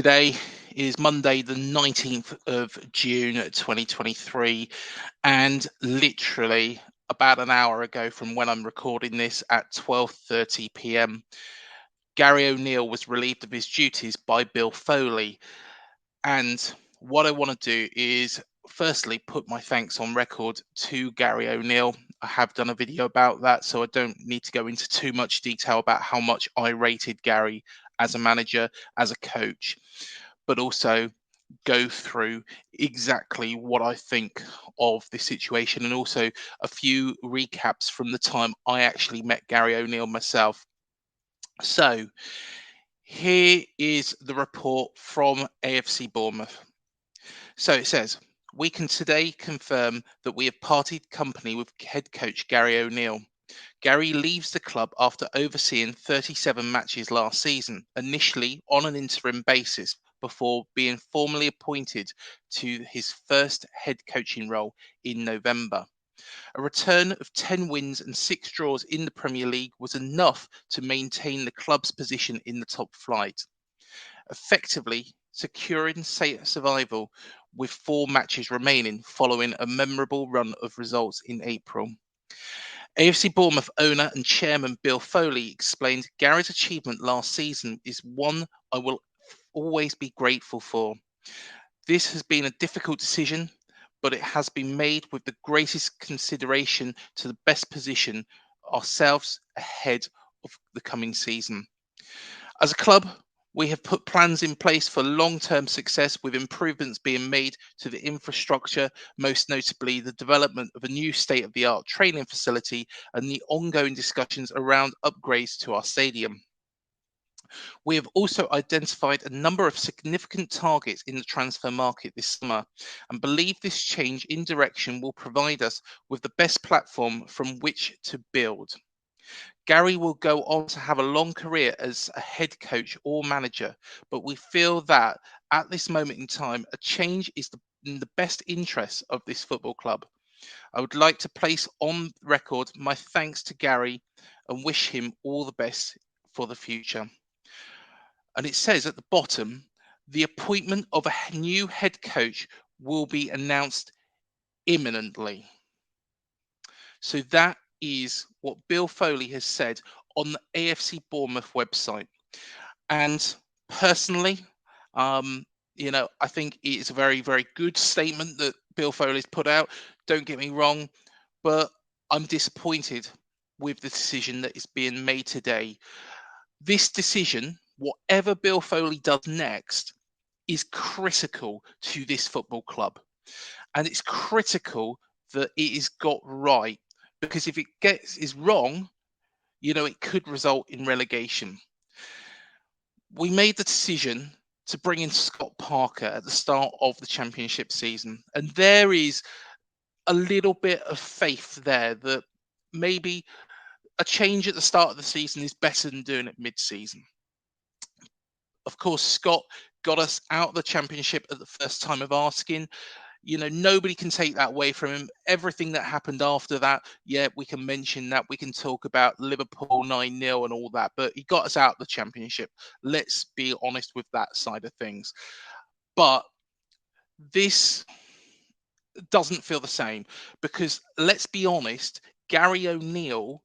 Today is Monday, the 19th of June, 2023, and literally about an hour ago from when I'm recording this at 12:30 p.m., Gary O'Neill was relieved of his duties by Bill Foley. And what I want to do is firstly put my thanks on record to Gary O'Neill. I have done a video about that, so I don't need to go into too much detail about how much I rated Gary as a manager, as a coach, but also go through exactly what I think of this situation and also a few recaps from the time I actually met Gary O'Neill myself. So, here is the report from AFC Bournemouth. So it says, we can today confirm that we have parted company with head coach Gary O'Neill. Gary leaves the club after overseeing 37 matches last season, initially on an interim basis, before being formally appointed to his first head coaching role in November. A return of 10 wins and 6 draws in the Premier League was enough to maintain the club's position in the top flight, effectively securing survival with 4 matches remaining following a memorable run of results in April. AFC Bournemouth owner and chairman Bill Foley explained Gary's achievement last season is one I will always be grateful for. This has been a difficult decision, but it has been made with the greatest consideration to the best position ourselves ahead of the coming season. As a club, we have put plans in place for long-term success, with improvements being made to the infrastructure, most notably the development of a new state-of-the-art training facility and the ongoing discussions around upgrades to our stadium. We have also identified a number of significant targets in the transfer market this summer and believe this change in direction will provide us with the best platform from which to build. Gary will go on to have a long career as a head coach or manager, but we feel that at this moment in time, a change is in the best interest of this football club. I would like to place on record my thanks to Gary and wish him all the best for the future. And it says at the bottom, the appointment of a new head coach will be announced imminently. So that is what Bill Foley has said on the AFC Bournemouth website. And personally, um, I think it is a very, very good statement that Bill Foley's put out. Don't get me wrong, but I'm disappointed with the decision that is being made today. This decision, whatever Bill Foley does next, is critical to this football club. And it's critical that it is got right, because if it is wrong, it could result in relegation. We made the decision to bring in Scott Parker at the start of the championship season, and there is a little bit of faith there that maybe a change at the start of the season is better than doing it mid-season. Of course, Scott got us out of the championship at the first time of asking. Nobody can take that away from him. Everything that happened after that, yeah, we can mention that. We can talk about Liverpool 9-0 and all that, but he got us out of the championship. Let's be honest with that side of things. But this doesn't feel the same, because let's be honest, Gary O'Neill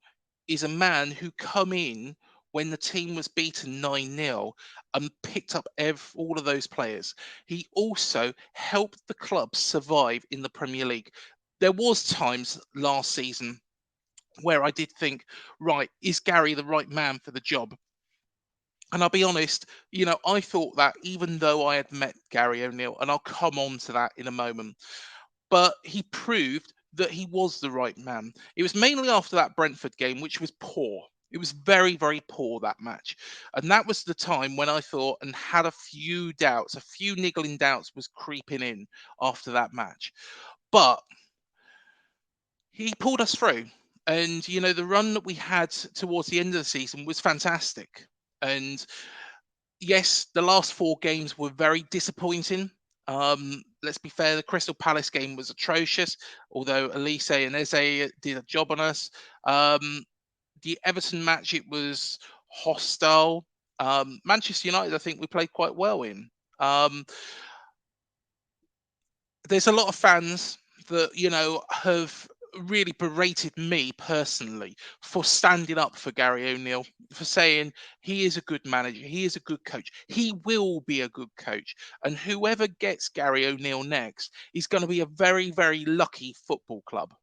is a man who come in when the team was beaten 9-0 and picked up all of those players. He also helped the club survive in the Premier League. There was times last season where I did think, right, is Gary the right man for the job? And I'll be honest, I thought that, even though I had met Gary O'Neill, and I'll come on to that in a moment, but he proved that he was the right man. It was mainly after that Brentford game, which was poor. It was very, very poor, that match. And that was the time when I thought and had a few doubts, a few niggling doubts was creeping in after that match. But he pulled us through. And, the run that we had towards the end of the season was fantastic. And yes, the last 4 games were very disappointing. Let's be fair, the Crystal Palace game was atrocious, although Elise and Eze did a job on us. The Everton match, it was hostile. Manchester United, I think we played quite well in. Um, there's a lot of fans that have really berated me personally for standing up for Gary O'Neill, for saying he is a good manager, he is a good coach, he will be a good coach, and whoever gets Gary O'Neill next is going to be a very, very lucky football club.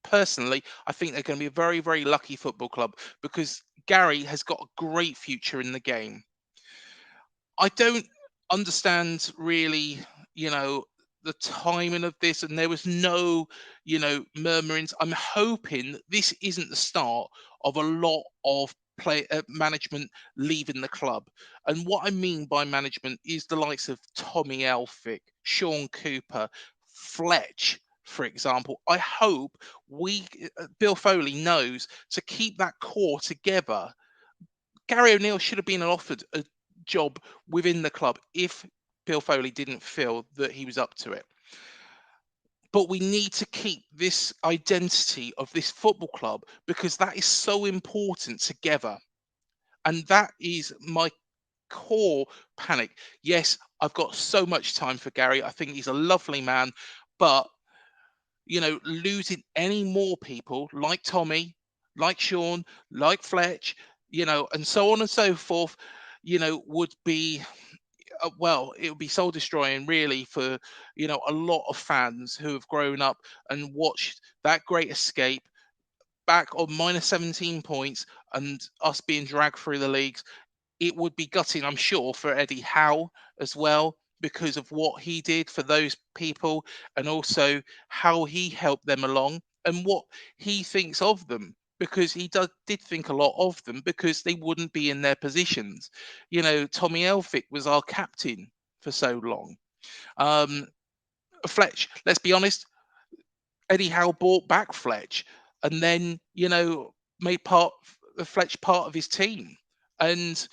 Personally, I think they're going to be a very, very lucky football club because Gary has got a great future in the game. I don't understand really, you know, the timing of this, and there was no, murmurings. I'm hoping that this isn't the start of a lot of play management leaving the club. And what I mean by management is the likes of Tommy Elphick, Sean Cooper, Fletch, for example. I hope Bill Foley knows to keep that core together. Gary O'Neill should have been offered a job within the club if Bill Foley didn't feel that he was up to it. But we need to keep this identity of this football club because that is so important together. And that is my core panic. Yes, I've got so much time for Gary. I think he's a lovely man. But, losing any more people like Tommy, like Sean, like Fletch, and so on and so forth, would be well, it would be soul destroying really for a lot of fans who have grown up and watched that great escape back on minus 17 points and us being dragged through the leagues. It would be gutting, I'm sure, for Eddie Howe as well because of what he did for those people and also how he helped them along and what he thinks of them because did think a lot of them because they wouldn't be in their positions. Tommy Elphick was our captain for so long. Um, Fletch, let's be honest, Eddie Howe brought back Fletch and then, made Fletch part of his team. And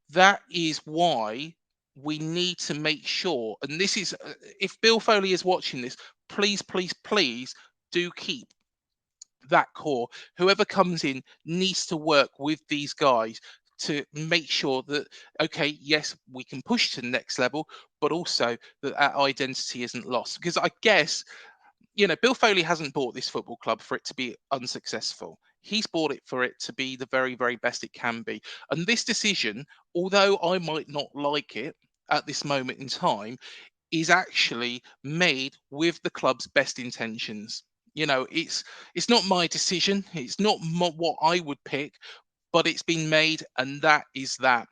that is why we need to make sure, and this is, if Bill Foley is watching this, please, please, please do keep that core. Whoever comes in needs to work with these guys to make sure that, okay, yes, we can push to the next level, but also that our identity isn't lost. Because I guess Bill Foley hasn't bought this football club for it to be unsuccessful. He's bought it for it to be the very, very best it can be. And this decision, although I might not like it at this moment in time, is actually made with the club's best intentions. It's not my decision. It's not what I would pick, but it's been made, and that is that.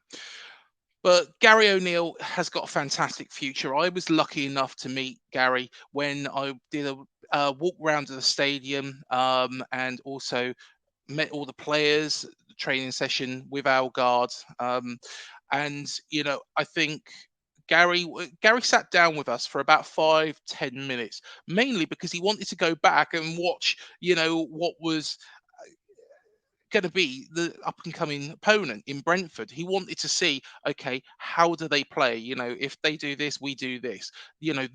But Gary O'Neill has got a fantastic future. I was lucky enough to meet Gary when I did a walk round to the stadium and also met all the players, the training session with our guards. And, I think Gary sat down with us for about 5-10 minutes, mainly because he wanted to go back and watch, what was going to be the up and coming opponent in Brentford. He wanted to see, okay, how do they play? If they do this, we do this.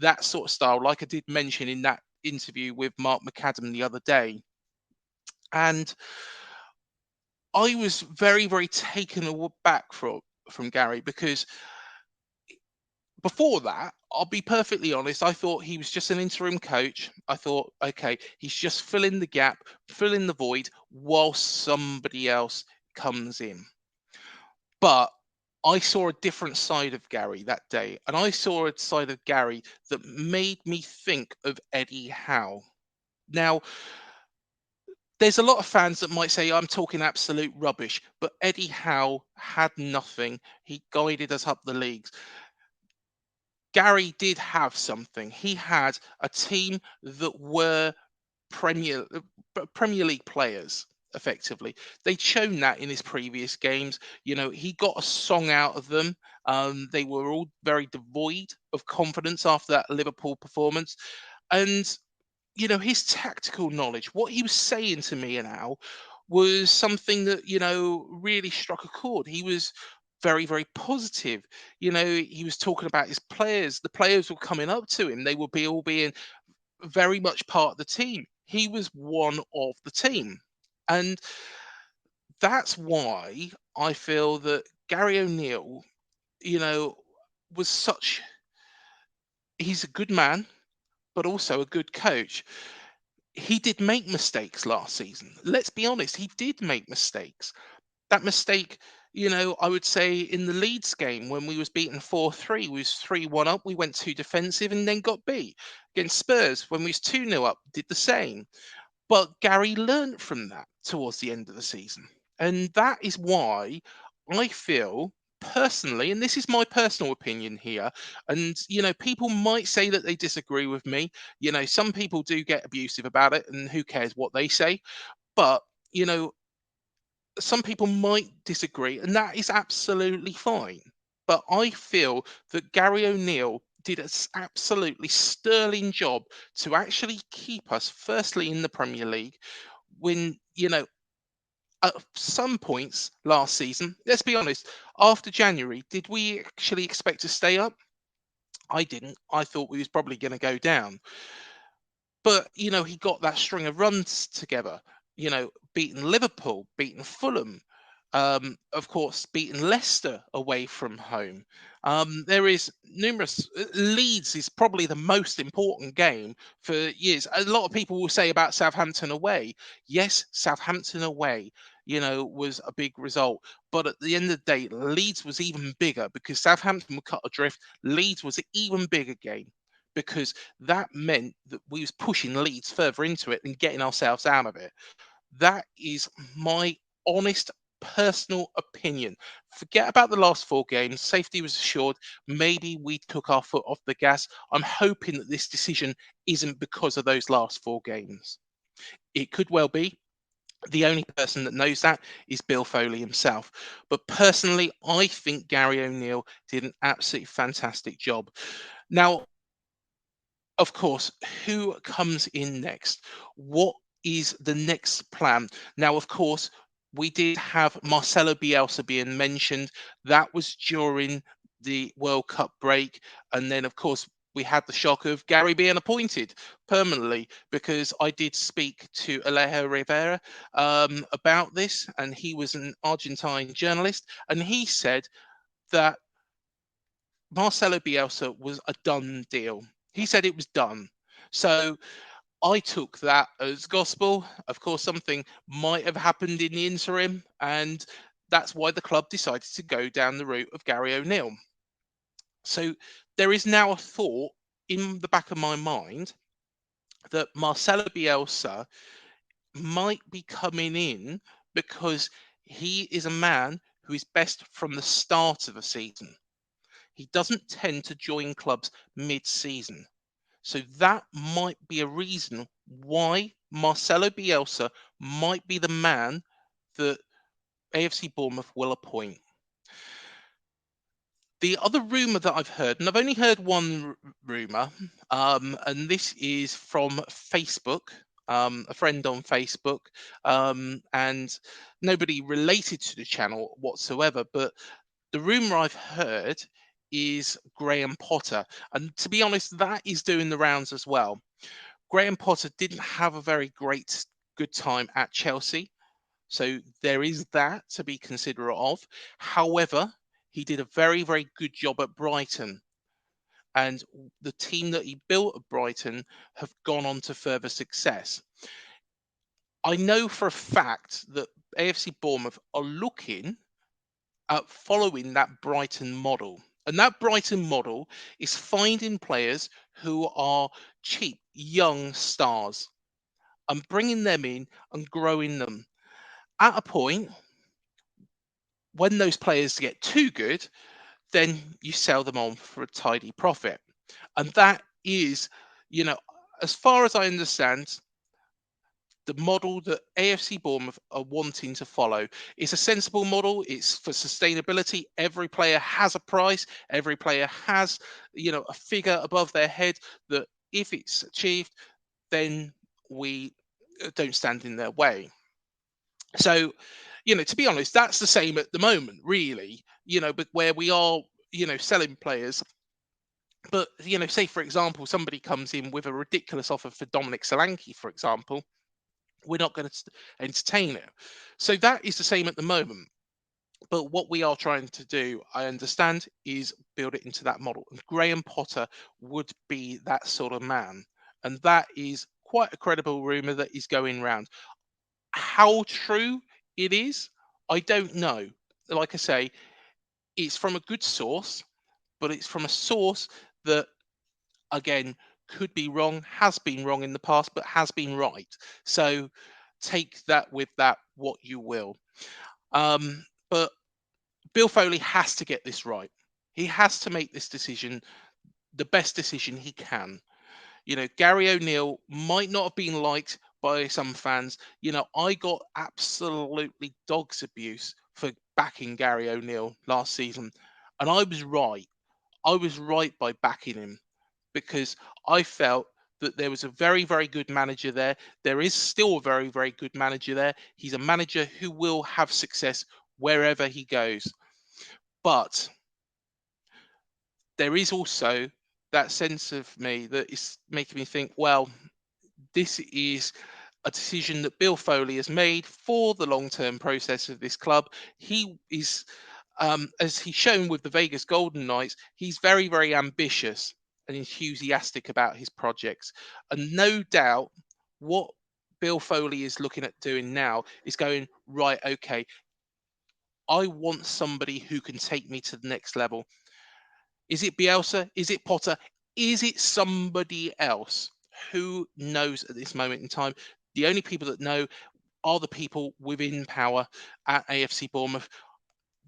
That sort of style, like I did mention in that interview with Mark McAdam the other day. And I was very, very taken aback from Gary because before that, I'll be perfectly honest, I thought he was just an interim coach. I thought, okay, he's just filling the gap, filling the void whilst somebody else comes in. But I saw a different side of Gary that day, and I saw a side of Gary that made me think of Eddie Howe. Now, there's a lot of fans that might say I'm talking absolute rubbish, but Eddie Howe had nothing. He guided us up the leagues. Gary did have something. He had a team that were Premier League players. Effectively, they'd shown that in his previous games. He got a song out of them. They were all very devoid of confidence after that Liverpool performance, and his tactical knowledge, what he was saying to me and Al, was something that really struck a chord. He was very, very positive. He was talking about his players. The players were coming up to him. They would be all being very much part of the team. He was one of the team. And that's why I feel that Gary O'Neill, you know, was such. He's a good man, but also a good coach. He did make mistakes last season. Let's be honest, he did make mistakes. That mistake, I would say in the Leeds game when we was beaten 4-3, we was 3-1 up, we went too defensive and then got beat. Against Spurs, when we was 2-0 up, did the same. But Gary learnt from that towards the end of the season. And that is why I feel personally, and this is my personal opinion here, and people might say that they disagree with me. Some people do get abusive about it, and who cares what they say. But, you know, some people might disagree, and that is absolutely fine. But I feel that Gary O'Neill did an absolutely sterling job to actually keep us firstly in the Premier League when, at some points last season, let's be honest, after January, did we actually expect to stay up? I didn't. I thought we was probably going to go down. But, he got that string of runs together, beating Liverpool, beating Fulham, of course, beating Leicester away from home. There is numerous. Leeds is probably the most important game for years. A lot of people will say about Southampton away. Yes, Southampton away, was a big result. But at the end of the day, Leeds was even bigger because Southampton were cut adrift. Leeds was an even bigger game because that meant that we was pushing Leeds further into it and getting ourselves out of it. That is my honest personal opinion. Forget about the last four games. Safety was assured. Maybe we took our foot off the gas. I'm hoping that this decision isn't because of those last four games. It could well be. The only person that knows that is Bill Foley himself. But personally, I think Gary O'Neill did an absolutely fantastic job. Now, of course, who comes in next? What is the next plan? Now, of course, we did have Marcelo Bielsa being mentioned. That was during the World Cup break. And then, of course, we had the shock of Gary being appointed permanently because I did speak to Alejo Rivera about this, and he was an Argentine journalist, and he said that Marcelo Bielsa was a done deal. He said it was done. So I took that as gospel. Of course, something might have happened in the interim, and that's why the club decided to go down the route of Gary O'Neill. So there is now a thought in the back of my mind that Marcelo Bielsa might be coming in because he is a man who is best from the start of the season. He doesn't tend to join clubs mid-season. So that might be a reason why Marcelo Bielsa might be the man that AFC Bournemouth will appoint. The other rumour that I've heard, and I've only heard one rumour, and this is from Facebook, a friend on Facebook, and nobody related to the channel whatsoever, but the rumor I've heard is Graham Potter. And to be honest, that is doing the rounds as well. Graham Potter didn't have a very good time at Chelsea. So there is that to be considerate of. However, he did a very, very good job at Brighton. And the team that he built at Brighton have gone on to further success. I know for a fact that AFC Bournemouth are looking following that Brighton model. And that Brighton model is finding players who are cheap, young stars and bringing them in and growing them. At a point, when those players get too good, then you sell them on for a tidy profit. And that is, as far as I understand, the model that AFC Bournemouth are wanting to follow. It's a sensible model. It's for sustainability. Every player has a price. Every player has, a figure above their head that if it's achieved, then we don't stand in their way. So, to be honest, that's the same at the moment, really, but where we are, selling players. But, say, for example, somebody comes in with a ridiculous offer for Dominic Solanke, for example, we're not going to entertain it. So that is the same at the moment. But what we are trying to do, I understand, is build it into that model. And Graham Potter would be that sort of man. And that is quite a credible rumour that is going round. How true it is, I don't know. Like I say, it's from a good source, but it's from a source that, again, could be wrong, has been wrong in the past, but has been right. So take that with that what you will. But Bill Foley has to get this right. He has to make this decision the best decision he can. Gary O'Neill might not have been liked by some fans. I got absolutely dog's abuse for backing Gary O'Neill last season. And I was right. I was right by backing him because I felt that there was a very, very good manager there. There is still a very, very good manager there. He's a manager who will have success wherever he goes. But there is also that sense of me that is making me think, well, this is a decision that Bill Foley has made for the long-term process of this club. He is, as he's shown with the Vegas Golden Knights, he's very, very ambitious and enthusiastic about his projects. And no doubt what Bill Foley is looking at doing now is going, right, okay, I want somebody who can take me to the next level. Is it Bielsa? Is it Potter? Is it somebody else? Who knows at this moment in time? The only people that know are the people within power at AFC Bournemouth.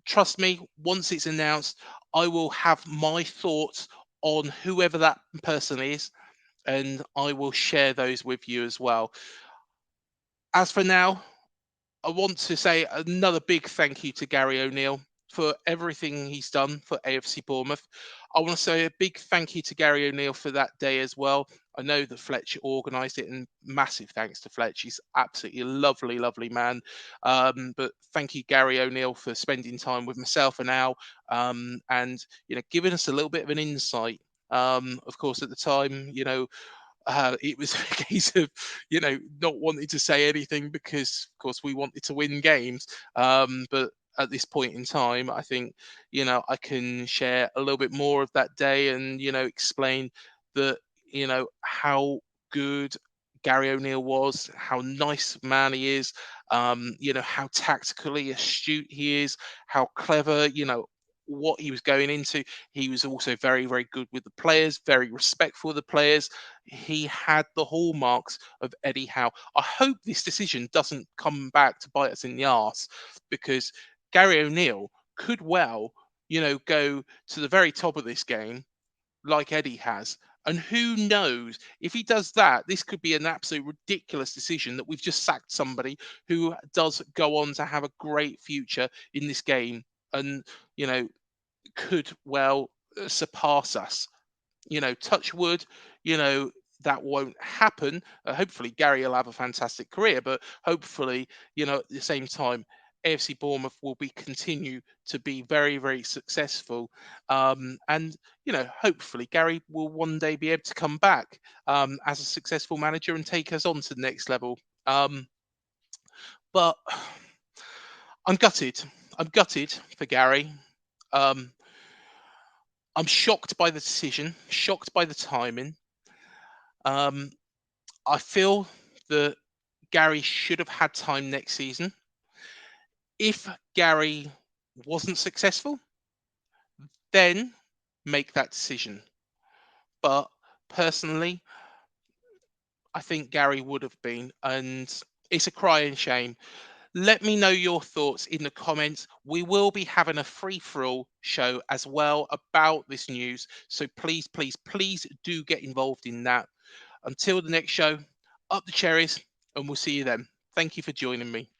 Trust me, once it's announced, I will have my thoughts on whoever that person is, and I will share those with you as well. As for now, I want to say another big thank you to Gary O'Neill for everything he's done for AFC Bournemouth. I want to say a big thank you to Gary O'Neill for that day as well. I know that Fletch organised it, and massive thanks to Fletch. He's absolutely a lovely, lovely man. But thank you, Gary O'Neill, for spending time with myself and Al, and giving us a little bit of an insight. Of course, at the time, it was a case of not wanting to say anything because of course we wanted to win games, but at this point in time I think I can share a little bit more of that day and explain that how good Gary O'Neill was, how nice man he is, how tactically astute he is, how clever, what he was going into. He was also very, very good with the players, very respectful of the players. He had the hallmarks of Eddie Howe. I hope this decision doesn't come back to bite us in the arse, because Gary O'Neill could well, go to the very top of this game like Eddie has. And who knows, if he does that, this could be an absolute ridiculous decision that we've just sacked somebody who does go on to have a great future in this game and, could well surpass us. Touch wood, you know, that won't happen. Hopefully, Gary will have a fantastic career, but hopefully, at the same time, AFC Bournemouth will be continue to be very, very successful. And, hopefully, Gary will one day be able to come back as a successful manager and take us on to the next level. But I'm gutted. I'm gutted for Gary. Um, I'm shocked by the decision, shocked by the timing. Um, I feel that Gary should have had time next season. If Gary wasn't successful, then make that decision. But personally, I think Gary would have been, and it's a crying shame. Let me know your thoughts in the comments. We will be having a free for all show as well about this news. So please, please, please do get involved in that. Until the next show, up the cherries, and we'll see you then. Thank you for joining me.